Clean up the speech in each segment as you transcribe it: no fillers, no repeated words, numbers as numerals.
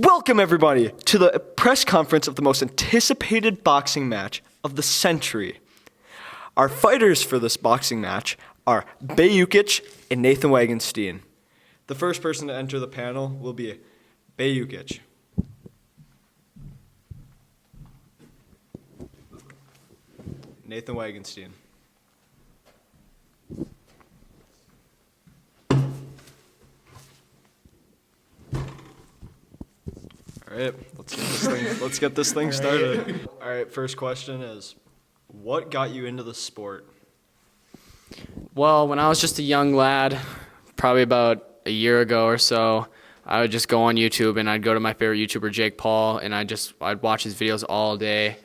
Welcome, everybody, to the press conference of the most anticipated boxing match of the century. Our fighters for this boxing match are Yukich and Nathan Wangensteen. The first person to enter the panel will be Yukich. Nathan Wangensteen. All right, let's get this thing started. All right, first question is, what got you into the sport? Well, when I was just a young lad, probably about a year ago or so, I would just go on YouTube and I'd go to my favorite YouTuber, Jake Paul, and I'd watch his videos all day.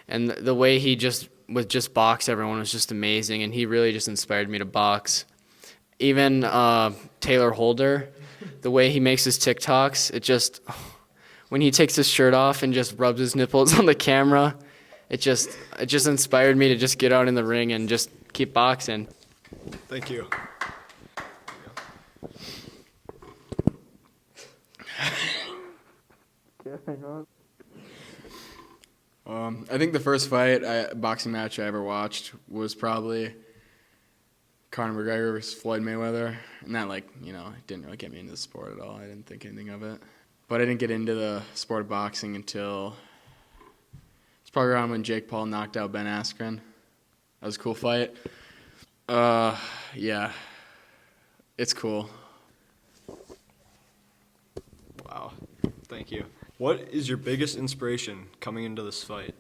And the way he would box everyone was just amazing, and he really just inspired me to box. Even Taylor Holder, the way he makes his TikToks, when he takes his shirt off and just rubs his nipples on the camera, it just inspired me to just get out in the ring and just keep boxing. Thank you. I think the first boxing match I ever watched was probably Conor McGregor versus Floyd Mayweather, and that it didn't really get me into the sport at all. I didn't think anything of it. But I didn't get into the sport of boxing until it's probably around when Jake Paul knocked out Ben Askren. That was a cool fight. Yeah, it's cool. Wow, thank you. What is your biggest inspiration coming into this fight?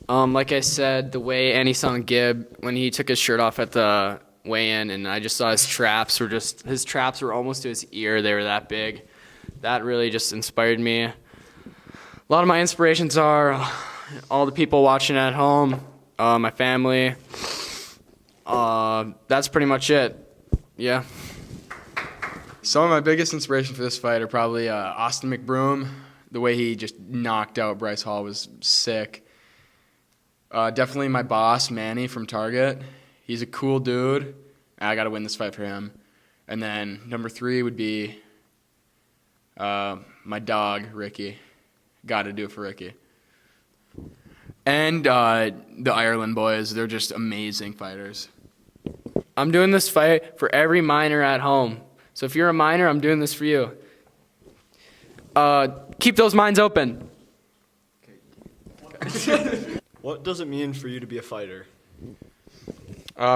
Like I said, the way Anison Gibb, when he took his shirt off at the weigh-in, and I just saw his traps were almost to his ear. They were that big. That really just inspired me. A lot of my inspirations are all the people watching at home, my family. That's pretty much it. Yeah. Some of my biggest inspiration for this fight are probably Austin McBroom. The way he just knocked out Bryce Hall was sick. Definitely my boss, Manny from Target. He's a cool dude. I got to win this fight for him. And then number 3 would be my dog, Ricky. Got to do it for Ricky. And the Ireland boys. They're just amazing fighters. I'm doing this fight for every minor at home. So if you're a minor, I'm doing this for you. Keep those minds open. What does it mean for you to be a fighter?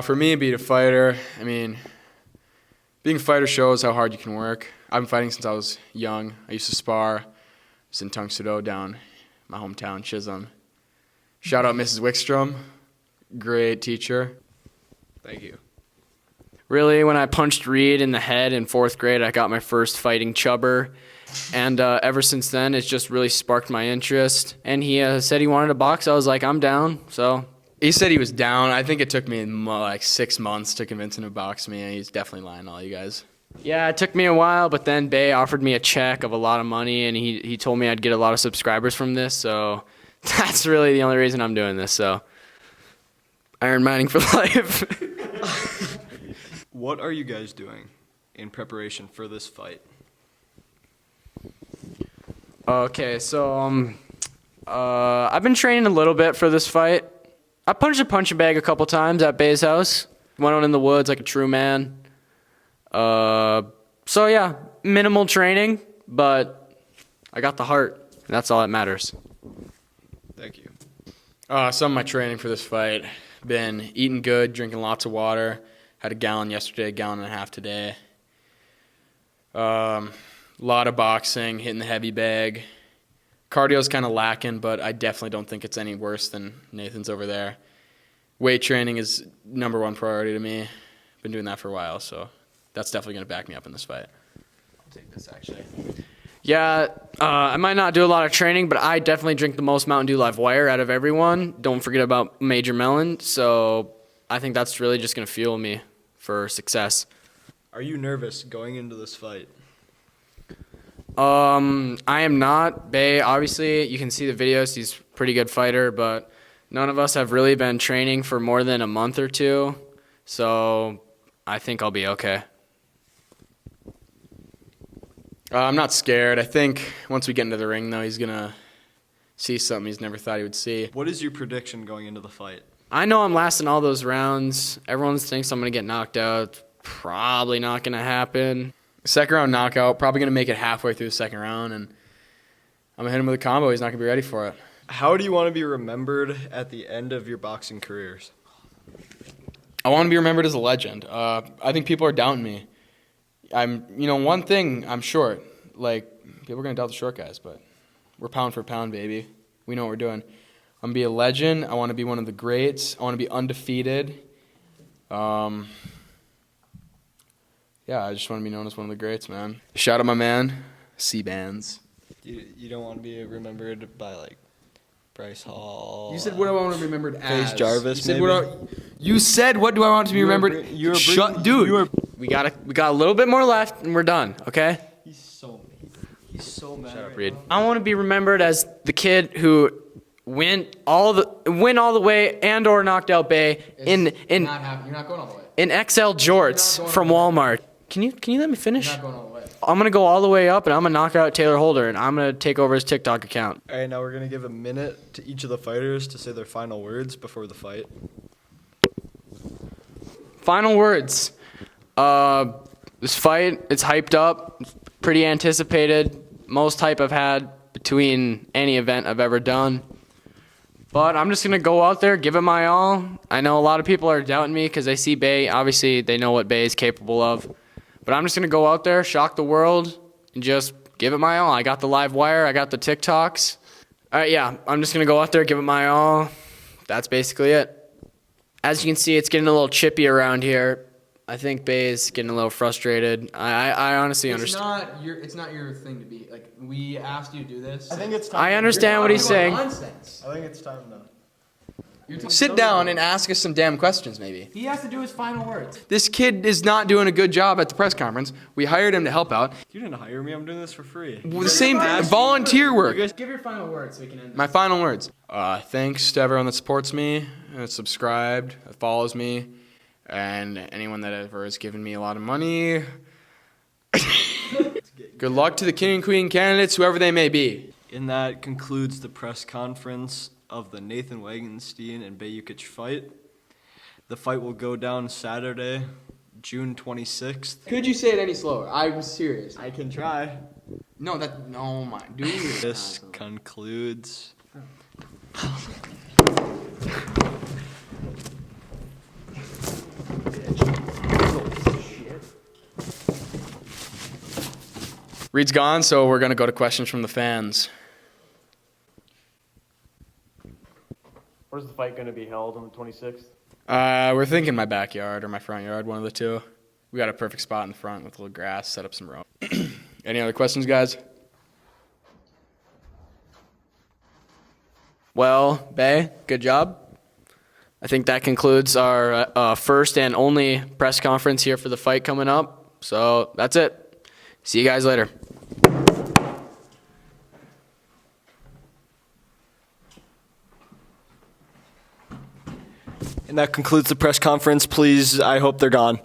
For me, being a fighter, being a fighter shows how hard you can work. I've been fighting since I was young. I used to spar. I was in Tungsto down my hometown, Chisholm. Shout out Mrs. Wickstrom. Great teacher. Thank you. Really, when I punched Reed in the head in 4th grade, I got my first fighting chubber. And ever since then, it's just really sparked my interest. And he said he wanted to box. I was like, I'm down. So he said he was down. I think it took me 6 months to convince him to box me, and he's definitely lying to all you guys. Yeah, it took me a while, but then Bay offered me a check of a lot of money, and he told me I'd get a lot of subscribers from this. So that's really the only reason I'm doing this. So iron mining for life. What are you guys doing in preparation for this fight? Okay, so I've been training a little bit for this fight. I punched a punching bag a couple times at Bay's house. Went out in the woods like a true man. So yeah, minimal training, but I got the heart, and that's all that matters. Thank you. Some of my training for this fight, been eating good, drinking lots of water. Had a gallon yesterday, a gallon and a half today. A lot of boxing, hitting the heavy bag. Cardio's kind of lacking, but I definitely don't think it's any worse than Nathan's over there. Weight training is number 1 priority to me. Been doing that for a while, so that's definitely going to back me up in this fight. I'll take this, actually. Yeah, I might not do a lot of training, but I definitely drink the most Mountain Dew Live Wire out of everyone. Don't forget about Major Melon, so I think that's really just going to fuel me for success. Are you nervous going into this fight? I am not. Bay, obviously, you can see the videos. He's a pretty good fighter, but none of us have really been training for more than a month or 2, so I think I'll be okay. I'm not scared. I think once we get into the ring, though, he's going to see something he's never thought he would see. What is your prediction going into the fight? I know I'm lasting all those rounds. Everyone thinks I'm going to get knocked out. Probably not going to happen. Second round knockout, probably going to make it halfway through the second round, and I'm going to hit him with a combo. He's not going to be ready for it. How do you want to be remembered at the end of your boxing careers? I want to be remembered as a legend. I think people are doubting me. One thing, I'm short. Like, people are going to doubt the short guys, but we're pound for pound, baby. We know what we're doing. I'm going to be a legend. I want to be one of the greats. I want to be undefeated. I just want to be known as one of the greats, man. Shout out my man, C-Bands. You don't want to be remembered by, like, Bryce Hall. You said what do I want to be remembered as? Paige Jarvis, You said what do I want to be remembered? Dude. We got a little bit more left, and we're done. Okay. He's so mad. Shut up, Reed. I want to be remembered as the kid who went all the way and or knocked out Bay in Not happening. You're not going all the way. in XL jorts from Walmart. Can you let me finish? You're not going all the way. I'm gonna go all the way up, and I'm gonna knock out Taylor Holder, and I'm gonna take over his TikTok account. All right, now we're going to give a minute to each of the fighters to say their final words before the fight. Final words. This fight, it's hyped up, pretty anticipated. Most hype I've had between any event I've ever done. But I'm just going to go out there, give it my all. I know a lot of people are doubting me because they see Bay. Obviously, they know what Bay is capable of. But I'm just going to go out there, shock the world, and just give it my all. I got the live wire. I got the TikToks. All right, yeah, I'm just going to go out there, give it my all. That's basically it. As you can see, it's getting a little chippy around here. I think Bay is getting a little frustrated. I honestly understand. It's not your thing to be like. We asked you to do this. I think it's time. I understand what he's saying. Nonsense. I think it's time now. Sit down and ask us some damn questions, maybe. He has to do his final words. This kid is not doing a good job at the press conference. We hired him to help out. You didn't hire me. I'm doing this for free. The same volunteer work. Give your final words so we can end. My final words. Thanks to everyone that supports me, subscribed, follows me, and anyone that ever has given me a lot of money. Good luck to the king and queen candidates, whoever they may be. And that concludes the press conference of the Nathan Wangensteen and Bay Yukich fight. The fight will go down Saturday, June 26th. Could you say it any slower? I was serious. I can try. No, my dude. This concludes. Reed's gone, so we're gonna go to questions from the fans. Where's the fight going to be held on the 26th? We're thinking my backyard or my front yard, one of the two. We got a perfect spot in the front with a little grass, set up some rope. Any other questions, guys? Well, Bay, good job. I think that concludes our first and only press conference here for the fight coming up. So that's it. See you guys later. And that concludes the press conference. Please, I hope they're gone.